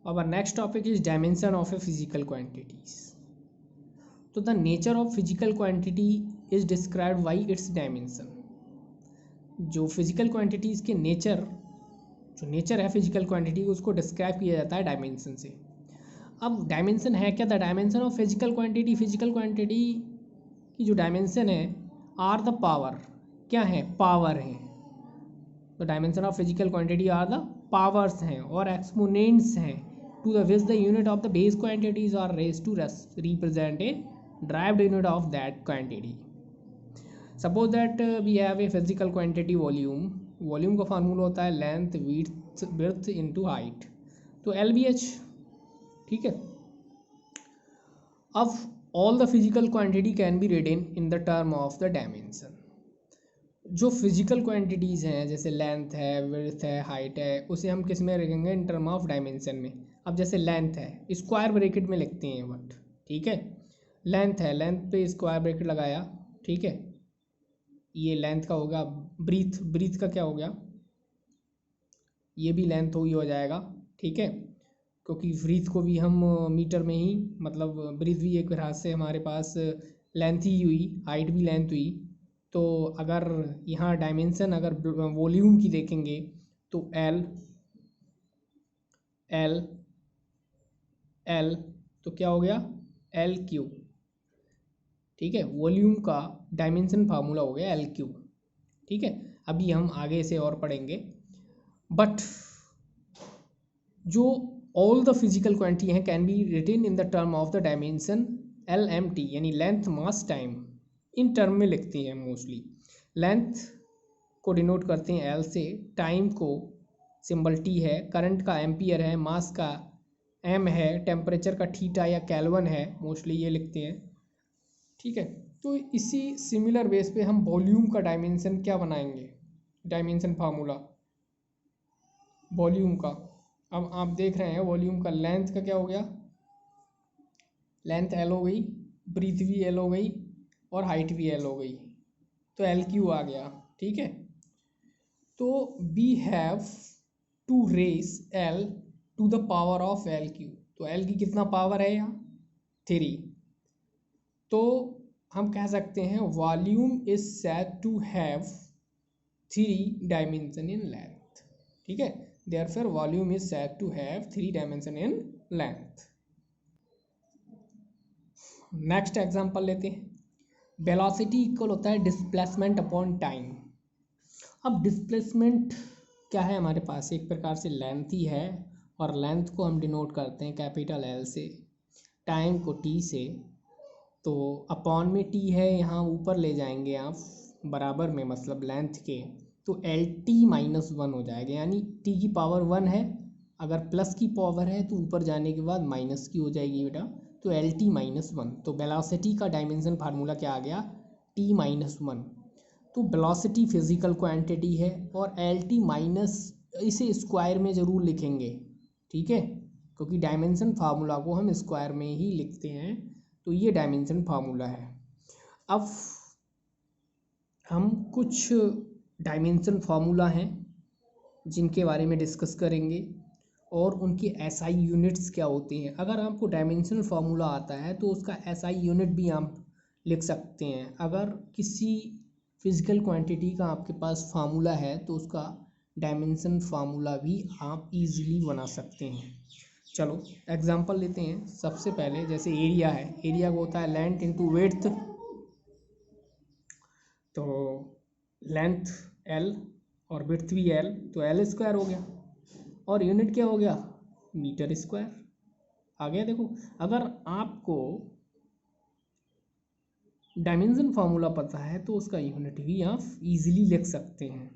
Our next topic is dimension of a physical quantities. So the nature of physical quantity is described by its dimension. जो physical quantities के जो nature है physical quantity उसको describe किया जाता है dimension से. अब डायमेंशन है क्या? The dimension of physical quantity की जो डायमेंशन है आर द पावर. क्या है? पावर है. तो dimension of physical quantity are the powers हैं और एक्सपोनेंट्स हैं to the which the unit of the base quantities are raised to represent a derived unit of that quantity. Suppose that we have a physical quantity volume का formula होता है length width into height, तो LBH. ठीक है. अब all the physical quantity can be written in the term of the dimension. जो physical quantities हैं जैसे लेंथ है, विड्थ है, हाइट है, उसे हम किस में रखेंगे? इन टर्म ऑफ डायमेंशन में. अब जैसे लेंथ है स्क्वायर ब्रैकेट में लिखते हैं बट. ठीक है. लेंथ है, लेंथ पे स्क्वायर ब्रैकेट लगाया. ठीक है. ये लेंथ का होगा. ब्रीथ का क्या हो गया? ये भी लेंथ हो जाएगा. ठीक है. क्योंकि ब्रीथ को भी हम मीटर में ही, मतलब ब्रीथ भी एक तरह से हमारे पास लेंथ ही हुई, हाइट भी लेंथ हुई. तो अगर यहाँ डायमेंशन अगर वॉल्यूम की देखेंगे तो एल तो क्या हो गया? L cube. ठीक है. वॉल्यूम का डायमेंशन फार्मूला हो गया एल क्यूब. ठीक है. अभी हम आगे से और पढ़ेंगे. बट जो ऑल द फिजिकल क्वांटिटी हैं can be written in the term of the dimension LMT, यानी length mass time. In term में लिखते हैं मोस्टली. लेंथ को डिनोट करते हैं L से, टाइम को सिंबल T है, करंट का एम्पियर है, मास का M है, टेम्परेचर का थीटा या केल्विन है, मोस्टली ये लिखते हैं. ठीक है. तो इसी सिमिलर बेस पे हम वॉल्यूम का डायमेंशन क्या बनाएंगे? डायमेंशन फार्मूला वॉल्यूम का. अब आप देख रहे हैं वॉल्यूम का लेंथ का क्या हो गया? लेंथ L हो गई, ब्रीथ भी L हो गई और हाइट भी L हो गई, तो LQ आ गया. ठीक है. तो we have to raise L to the power of LQ. तो L की कितना पावर है यहाँ? 3. तो हम कह सकते हैं volume is said to have 3 dimension in length. ठीक है. Therefore volume is said to have 3 dimension in length. Next example लेते हैं. वेलोसिटी इक्वल होता है डिस्प्लेसमेंट अपॉन टाइम. अब डिस्प्लेसमेंट क्या है हमारे पास? एक प्रकार से लेंथ ही है और लेंथ को हम डिनोट करते हैं कैपिटल L से, टाइम को T से. तो अपॉन में T है, यहाँ ऊपर ले जाएंगे आप बराबर में, मतलब लेंथ के, तो LT-1 हो जाएगा. यानी T की पावर 1 है, अगर प्लस की पावर है तो ऊपर जाने के बाद माइनस की हो जाएगी बेटा, तो LT-1. तो वेलोसिटी का डायमेंशन फार्मूला क्या आ गया? T-1. तो वेलोसिटी फिजिकल क्वांटिटी है और LT- इसे स्क्वायर में ज़रूर लिखेंगे. ठीक है. क्योंकि डायमेंशन फार्मूला को हम स्क्वायर में ही लिखते हैं. तो ये डायमेंशन फार्मूला है. अब हम कुछ डायमेंशन फार्मूला हैं जिनके बारे में डिस्कस करेंगे और उनकी SI यूनिट्स क्या होती हैं. अगर आपको डायमेंशनल फार्मूला आता है तो उसका SI यूनिट भी आप लिख सकते हैं. अगर किसी फिजिकल क्वांटिटी का आपके पास फार्मूला है तो उसका डायमेंशन फार्मूला भी आप इजीली बना सकते हैं. चलो एग्जांपल लेते हैं. सबसे पहले जैसे एरिया है, एरिया को होता है लेंथ इंटू विड्थ. तो लेंथ L और विड्थ भी L, तो L स्क्वायर हो गया और यूनिट क्या हो गया? मीटर स्क्वायर आ गया. देखो अगर आपको डायमेंशन फार्मूला पता है तो उसका यूनिट भी आप इजीली लिख सकते हैं.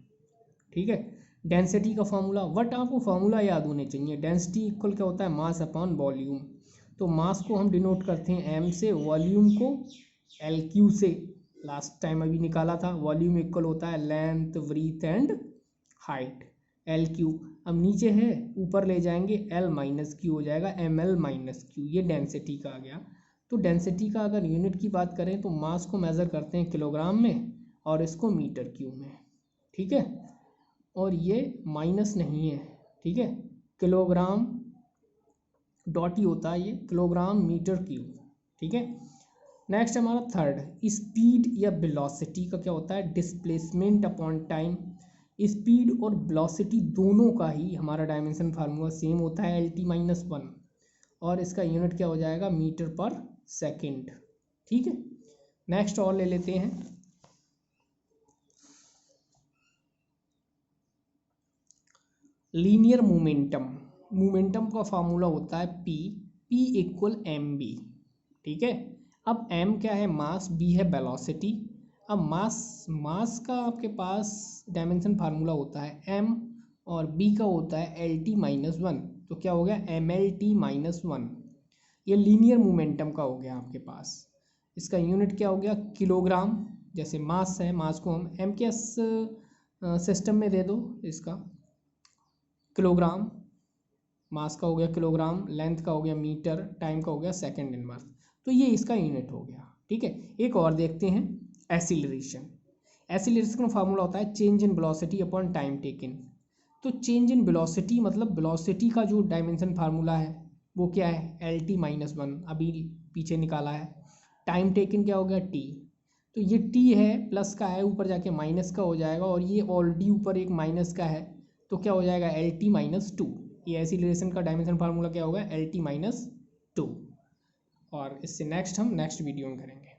ठीक है. डेंसिटी का फार्मूला, बट आपको फार्मूला याद होने चाहिए. डेंसिटी इक्वल क्या होता है? Mass upon volume. तो मास को हम डिनोट करते हैं M से, वॉल्यूम को LQ से. लास्ट टाइम अभी निकाला था. वॉल्यूम इक्वल होता है length, breadth and height, LQ. अब नीचे है, ऊपर ले जाएंगे L-Q हो जाएगा, ML-Q. ये डेंसिटी का आ गया. तो डेंसिटी का अगर यूनिट की बात करें तो मास को मेज़र करते हैं किलोग्राम में और इसको मीटर क्यूब में. ठीक है. और ये माइनस नहीं है. ठीक है. किलोग्राम डॉट ही होता है ये, किलोग्राम मीटर क्यूब, ठीक है। नेक्स्ट हमारा थर्ड, स्पीड या वेलोसिटी का क्या होता है, डिस्प्लेसमेंट अपॉन टाइम। स्पीड और वेलोसिटी दोनों का ही हमारा डायमेंशन फार्मूला सेम होता है, LT-1, और इसका यूनिट क्या हो जाएगा, मीटर पर सेकेंड, ठीक है। नेक्स्ट और ले लेते हैं, लीनियर मोमेंटम। मोमेंटम का फार्मूला होता है P इक्वल mb, ठीक है। अब m क्या है, मास, b है वेलोसिटी। अब मास का आपके पास डायमेंशन फार्मूला होता है m, और b का होता है LT-1, तो क्या हो गया, MLT-1। ये लीनियर मोमेंटम का हो गया आपके पास। इसका यूनिट क्या हो गया, किलोग्राम। जैसे मास है, मास को हम m के सिस्टम में दे दो, इसका किलोग्राम, मास का हो गया किलोग्राम, लेंथ का हो गया मीटर, टाइम का हो गया सेकंड इनवर्स, तो ये इसका यूनिट हो गया, ठीक है। एक और देखते हैं, एसिलरेशन। एसिलरेशन का फार्मूला होता है change in velocity upon time taken. तो चेंज इन वेलोसिटी मतलब वेलोसिटी का जो डायमेंशन फार्मूला है वो क्या है, LT-1, अभी पीछे निकाला है। टाइम टेकन क्या हो गया, t, तो ये t है, प्लस का है, ऊपर जाके माइनस का हो जाएगा, और ये ऑलरेडी ऊपर एक माइनस का है, तो क्या हो जाएगा, LT-2। ये एसिलरेशन का डायमेंशन फार्मूला क्या होगा, LT-2। और इससे नेक्स्ट हम नेक्स्ट वीडियो में करेंगे।